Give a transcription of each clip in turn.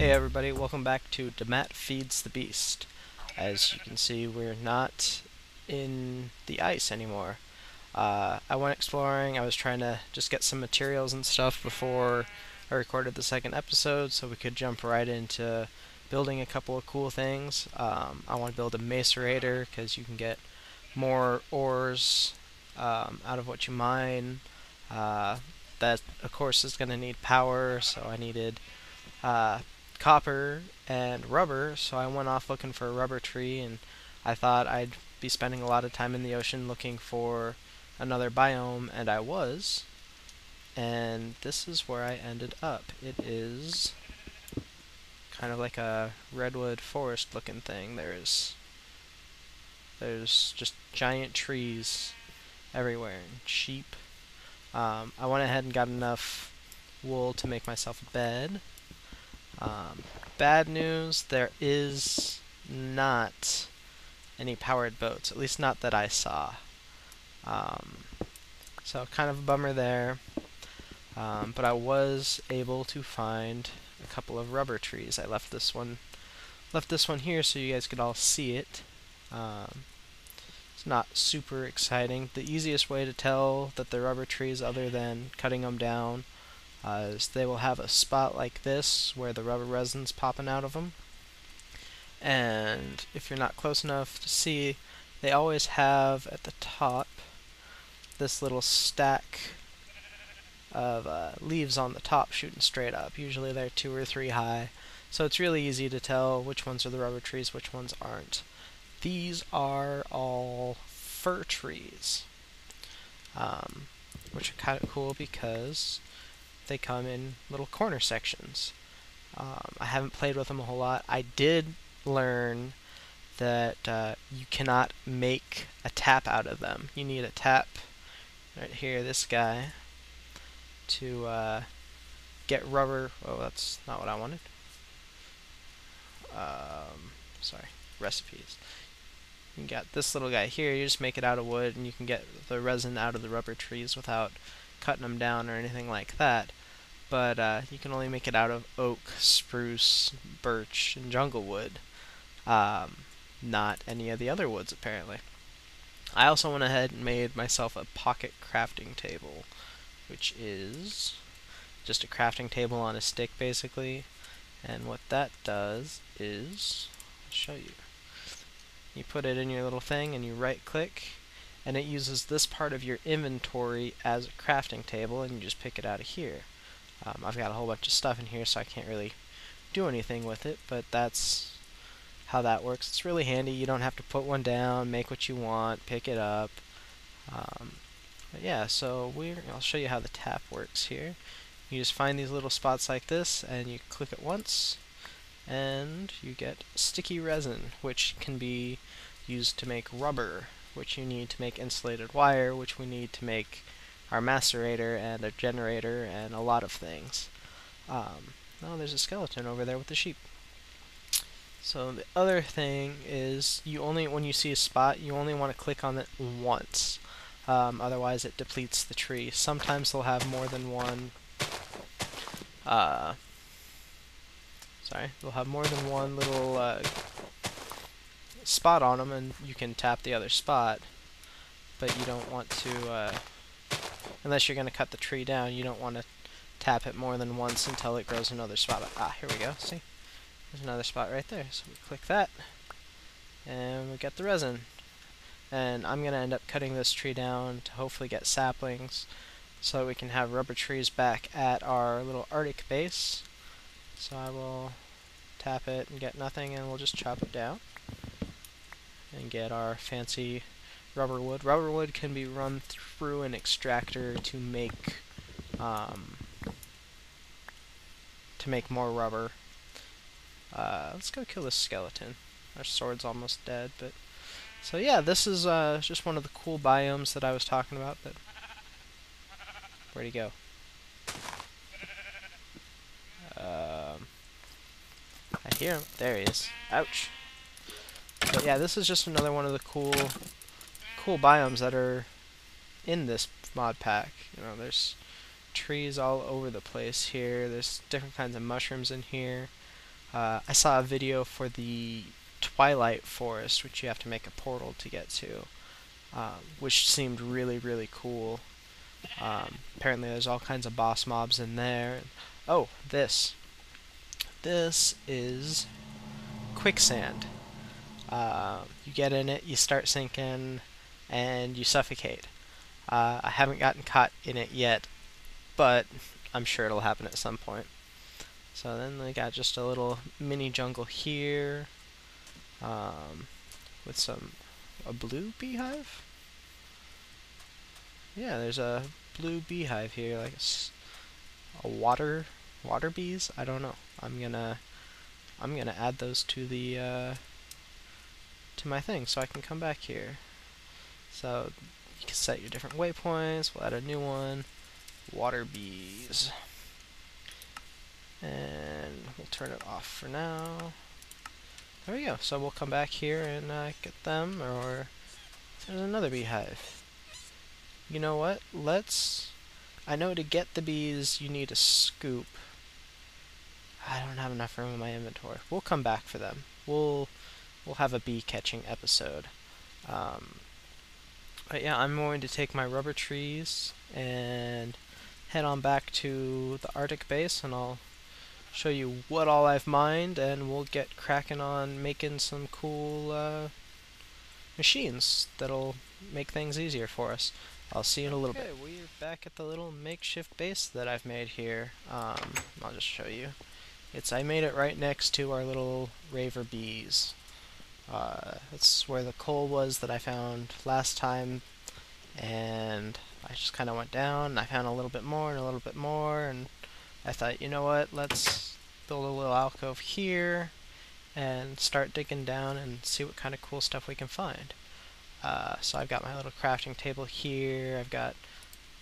Hey everybody, welcome back to Demat Feeds the Beast. As you can see, we're not in the ice anymore. I went exploring. I was trying to just get some materials and stuff before I recorded the second episode so we could jump right into building a couple of cool things. I want to build a macerator because you can get more ores out of what you mine. That, of course, is going to need power, so I needed copper and rubber, so I went off looking for a rubber tree, and I thought I'd be spending a lot of time in the ocean looking for another biome, and I was, and this is where I ended up. It is kind of like a redwood forest looking thing. There's just giant trees everywhere and sheep. I went ahead and got enough wool to make myself a bed. Bad news, there is not any powered boats, at least not that I saw. So kind of a bummer there. But I was able to find a couple of rubber trees. I left this one here so you guys could all see it. It's not super exciting. The easiest way to tell that they're rubber trees, other than cutting them down, is they will have a spot like this where the rubber resin's popping out of them. And if you're not close enough to see, they always have at the top this little stack of leaves on the top shooting straight up. Usually they're 2 or 3 high, so it's really easy to tell which ones are the rubber trees, which ones aren't. These are all fir trees, which are kind of cool because they come in little corner sections. I haven't played with them a whole lot. I did learn that you cannot make a tap out of them. You need a tap right here, this guy, to get rubber. Oh, that's not what I wanted. Sorry, recipes. You got this little guy here. You just make it out of wood, and you can get the resin out of the rubber trees without cutting them down or anything like that. But you can only make it out of oak, spruce, birch, and jungle wood. Not any of the other woods, apparently. I also went ahead and made myself a pocket crafting table, which is just a crafting table on a stick, basically. And what that does is, I'll show you. You put it in your little thing, and you right-click, and it uses this part of your inventory as a crafting table, and you just pick it out of here. I've got a whole bunch of stuff in here, so I can't really do anything with it, but that's how that works. It's really handy. You don't have to put one down, make what you want, pick it up. But yeah, so I'll show you how the tap works here. You just find these little spots like this, and you click it once, and you get sticky resin, which can be used to make rubber, which you need to make insulated wire, which we need to make our macerator and a generator and a lot of things. Oh, there's a skeleton over there with the sheep. So the other thing is, when you see a spot, you only want to click on it once. Otherwise it depletes the tree. Sometimes they'll have more than one they'll have more than one little spot on them, and you can tap the other spot, but you don't want to, unless you're going to cut the tree down, you don't want to tap it more than once until it grows another spot. Here we go, see? There's another spot right there, so we click that, and we get the resin. And I'm going to end up cutting this tree down to hopefully get saplings, so we can have rubber trees back at our little Arctic base. So I will tap it and get nothing, and we'll just chop it down and get our fancy rubber wood. Rubber wood can be run through an extractor to make more rubber. Let's go kill this skeleton. Our sword's almost dead, but so yeah, this is just one of the cool biomes that I was talking about. But where'd he go? I hear him. There he is. Ouch. But yeah, this is just another one of the cool biomes that are in this mod pack. You know, there's trees all over the place here. There's different kinds of mushrooms in here. I saw a video for the Twilight Forest, which you have to make a portal to get to, which seemed really, really cool. Apparently there's all kinds of boss mobs in there. Oh, this. This is quicksand. You get in it, you start sinking, and you suffocate. I haven't gotten caught in it yet, but I'm sure it'll happen at some point. So then we got just a little mini jungle here, with a blue beehive? Yeah, there's a blue beehive here, like a water bees? I don't know. I'm gonna add those to the to my thing so I can come back here. So you can set your different waypoints. We'll add a new one. Water bees. And we'll turn it off for now. There we go. So we'll come back here and get them, or there's another beehive. You know what? I know to get the bees you need a scoop. I don't have enough room in my inventory. We'll come back for them. We'll have a bee catching episode. But yeah, I'm going to take my rubber trees and head on back to the Arctic base, and I'll show you what all I've mined, and we'll get cracking on making some cool machines that'll make things easier for us. I'll see you in a little bit. Okay, we're back at the little makeshift base that I've made here. I'll just show you. I made it right next to our little raver bees. That's where the coal was that I found last time, and I just kind of went down, and I found a little bit more and a little bit more, and I thought, you know what, let's build a little alcove here and start digging down and see what kind of cool stuff we can find. So I've got my little crafting table here, I've got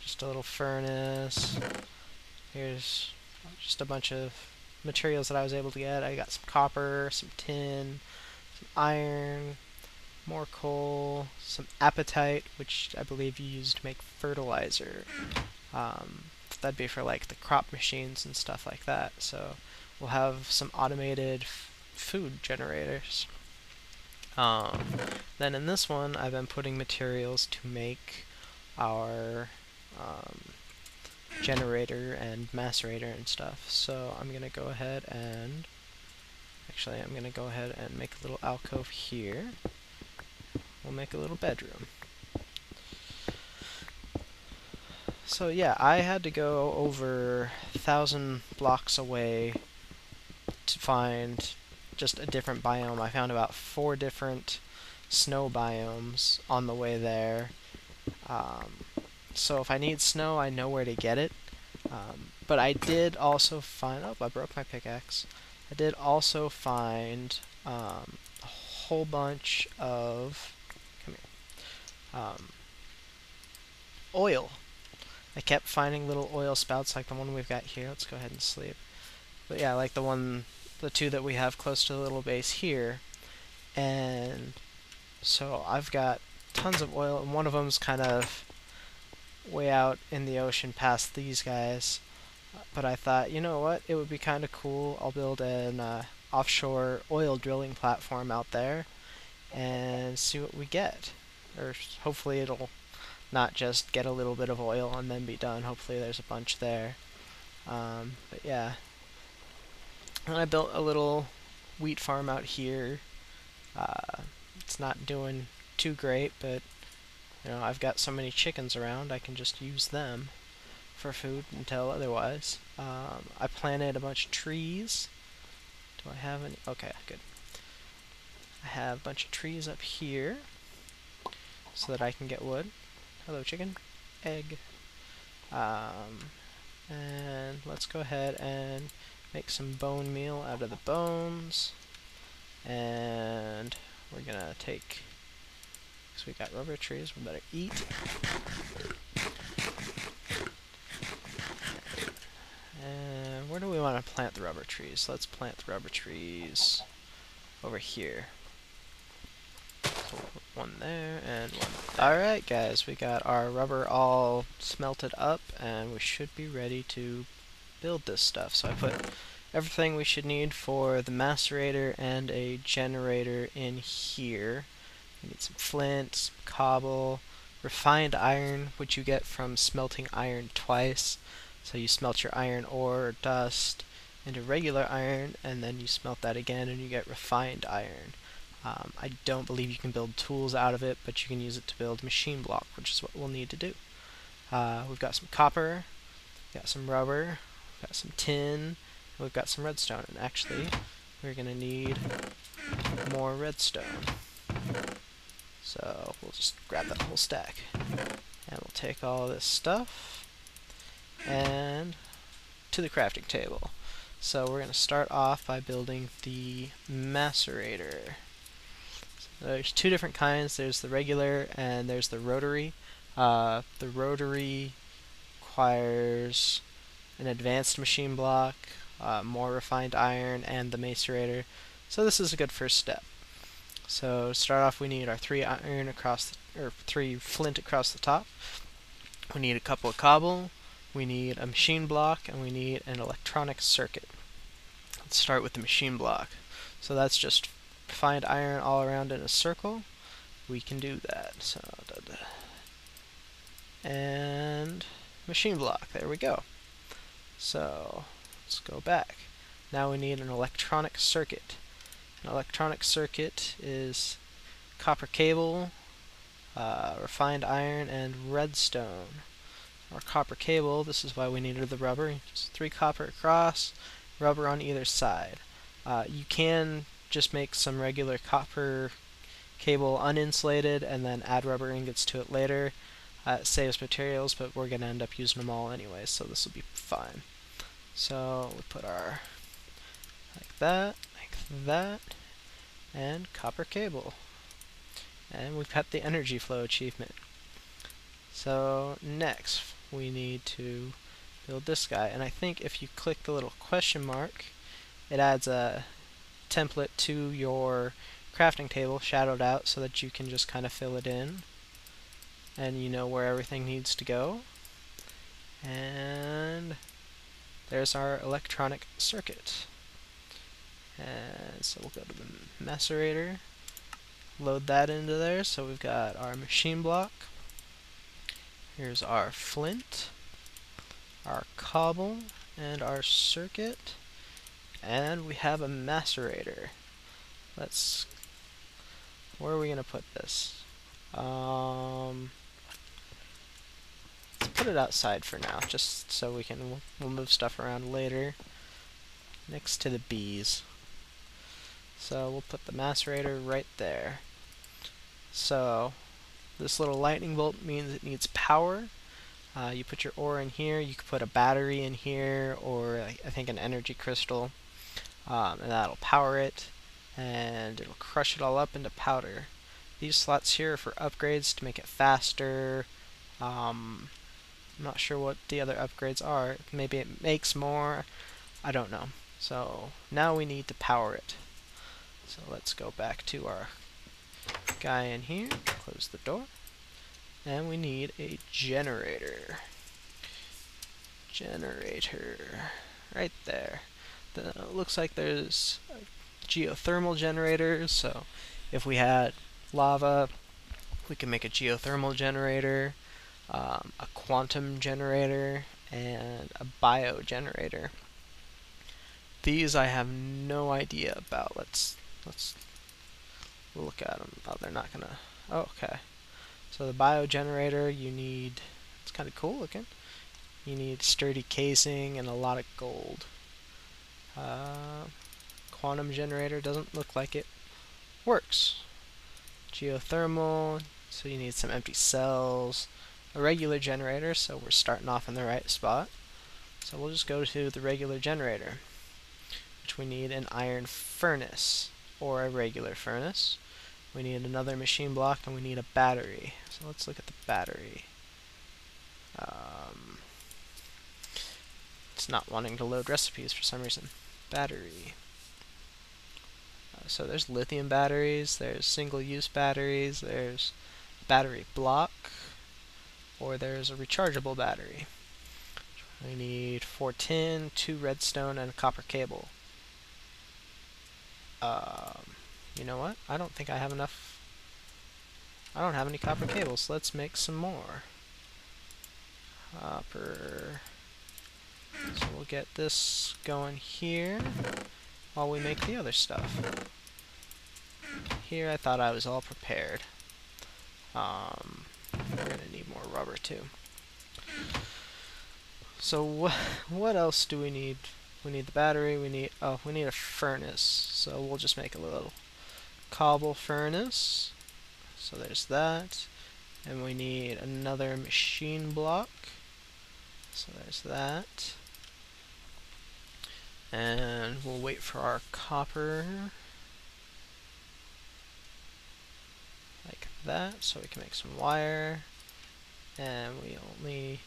just a little furnace, here's just a bunch of materials that I was able to get. I got some copper, some tin, some iron, more coal, some apatite, which I believe you use to make fertilizer. That'd be for like the crop machines and stuff like that. So we'll have some automated food generators. Then in this one, I've been putting materials to make our generator and macerator and stuff. So I'm gonna go ahead and make a little alcove here. We'll make a little bedroom. So yeah, I had to go over 1,000 blocks away to find just a different biome. I found about 4 different snow biomes on the way there. So if I need snow, I know where to get it. But I did also find... Oh, I broke my pickaxe. I did also find a whole bunch of... Come here. Oil. I kept finding little oil spouts like the one we've got here. Let's go ahead and sleep. But yeah, like the 2 that we have close to the little base here. And so I've got tons of oil, and one of them's kind of way out in the ocean past these guys. But I thought, you know what, it would be kind of cool. I'll build an offshore oil drilling platform out there and see what we get. Or hopefully it'll not just get a little bit of oil and then be done. Hopefully there's a bunch there. But yeah. And I built a little wheat farm out here. It's not doing too great, but you know, I've got so many chickens around, I can just use them for food until otherwise. I planted a bunch of trees. Do I have any? Okay, good. I have a bunch of trees up here so that I can get wood. Hello, chicken. Egg. And let's go ahead and make some bone meal out of the bones. And we're gonna take... So we got rubber trees, we better eat. And where do we want to plant the rubber trees? Let's plant the rubber trees over here. So one there and one there. Alright guys, we got our rubber all smelted up and we should be ready to build this stuff. So I put everything we should need for the macerator and a generator in here. We need some flint, some cobble, refined iron, which you get from smelting iron twice. So you smelt your iron ore or dust into regular iron, and then you smelt that again and you get refined iron. I don't believe you can build tools out of it, but you can use it to build machine block, which is what we'll need to do. We've got some copper, we've got some rubber, we've got some tin, and we've got some redstone. And actually, we're going to need more redstone. So we'll just grab that whole stack. And we'll take all this stuff and to the crafting table. So we're going to start off by building the macerator. So there's two different kinds. There's the regular and there's the rotary. The rotary requires an advanced machine block, more refined iron, and the macerator. So this is a good first step. So to start off, we need our 3 iron across or 3 flint across the top. We need a couple of cobble. We need a machine block, and we need an electronic circuit. Let's start with the machine block. So that's just refined iron all around in a circle. We can do that. So and machine block. There we go. So let's go back. Now we need an electronic circuit. An electronic circuit is copper cable, refined iron, and redstone. Our copper cable, this is why we needed the rubber. Just 3 copper across, rubber on either side. You can just make some regular copper cable uninsulated and then add rubber ingots to it later. It saves materials, but we're going to end up using them all anyway, so this will be fine. So we put our like that, and copper cable. And we've got the energy flow achievement. So next we need to build this guy, and I think if you click the little question mark, it adds a template to your crafting table shadowed out so that you can just kind of fill it in and you know where everything needs to go. And there's our electronic circuit. And so we'll go to the macerator, load that into there. So we've got our machine block. Here's our flint, our cobble, and our circuit. And we have a macerator. Where are we going to put this? Let's put it outside for now, just so we'll move stuff around later. Next to the bees. So we'll put the macerator right there. So this little lightning bolt means it needs power. You put your ore in here, you could put a battery in here, or I think an energy crystal, and that'll power it, and it'll crush it all up into powder. These slots here are for upgrades to make it faster. I'm not sure what the other upgrades are. Maybe it makes more, I don't know. So now we need to power it. So let's go back to our guy in here, close the door, and we need a generator. Right there. Looks like there's geothermal generators, so if we had lava, we can make a geothermal generator, a quantum generator, and a bio generator. These I have no idea about. Let's look at them. Oh, they're not gonna. Oh, okay. So the bio generator, you need. It's kind of cool looking. You need sturdy casing and a lot of gold. Quantum generator doesn't look like it works. Geothermal, so you need some empty cells. A regular generator, so we're starting off in the right spot. So we'll just go to the regular generator, which we need an iron furnace or a regular furnace. We need another machine block, and we need a battery. So let's look at the battery. It's not wanting to load recipes for some reason. Battery. So there's lithium batteries, there's single-use batteries, there's battery block, or there's a rechargeable battery. We need 4 tin, 2 redstone, and a copper cable. You know what? I don't think I have enough. I don't have any copper cables. Let's make some more. Copper. So we'll get this going here while we make the other stuff. Here I thought I was all prepared. We're going to need more rubber too. So what else do we need? We need the battery, we need a furnace. So we'll just make a little cobble furnace. So there's that. And we need another machine block. So there's that. And we'll wait for our copper. Like that, so we can make some wire. And we only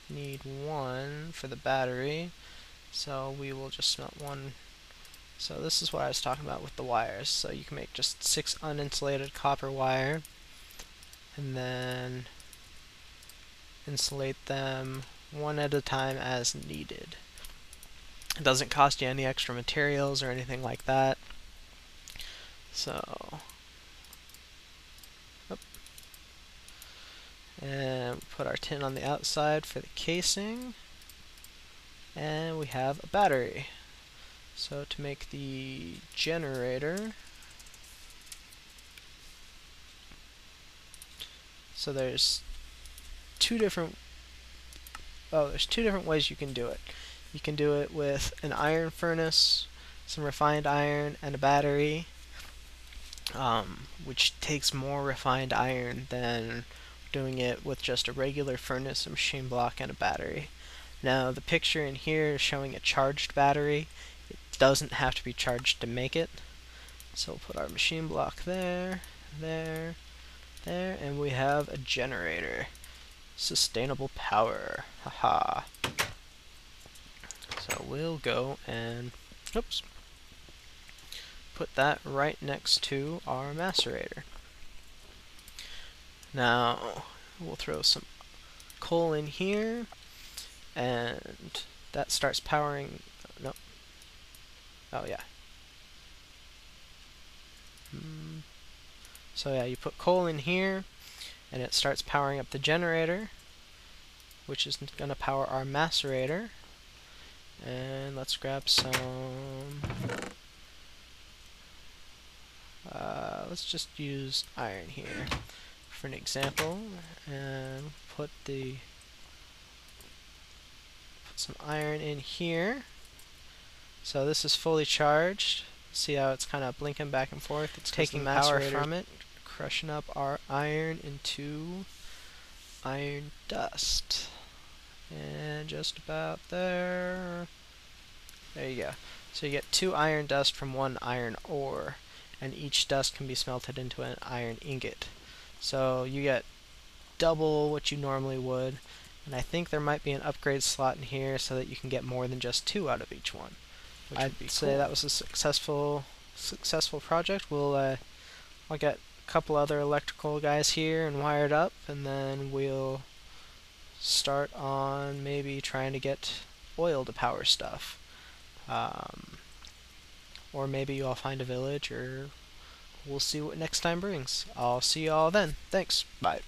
need 1 for the battery. So we will just smelt 1. So this is what I was talking about with the wires. So you can make just 6 uninsulated copper wire. And then insulate them 1 at a time as needed. It doesn't cost you any extra materials or anything like that. So, and put our tin on the outside for the casing. And we have a battery. So to make the generator, so there's two different ways you can do it. You can do it with an iron furnace, some refined iron, and a battery, which takes more refined iron than doing it with just a regular furnace, a machine block, and a battery. Now the picture in here is showing a charged battery. It doesn't have to be charged to make it. So we'll put our machine block there, there, there, and we have a generator. Sustainable power. Haha. So we'll go and, oops, put that right next to our macerator. Now we'll throw some coal in here, and that starts powering. Nope. Oh yeah. So yeah, you put coal in here, and it starts powering up the generator, which is going to power our macerator. And let's grab some. Let's just use iron here for an example, and put some iron in here. So this is fully charged. See how it's kind of blinking back and forth? It's taking power from it, crushing up our iron into iron dust. And just about there. There you go. So you get 2 iron dust from 1 iron ore, and each dust can be smelted into an iron ingot. So you get double what you normally would, and I think there might be an upgrade slot in here so that you can get more than just 2 out of each one. I'd say that was a successful project. I'll get a couple other electrical guys here and wire it up, and then we'll start on maybe trying to get oil to power stuff. Or maybe I'll find a village, or we'll see what next time brings. I'll see you all then. Thanks. Bye.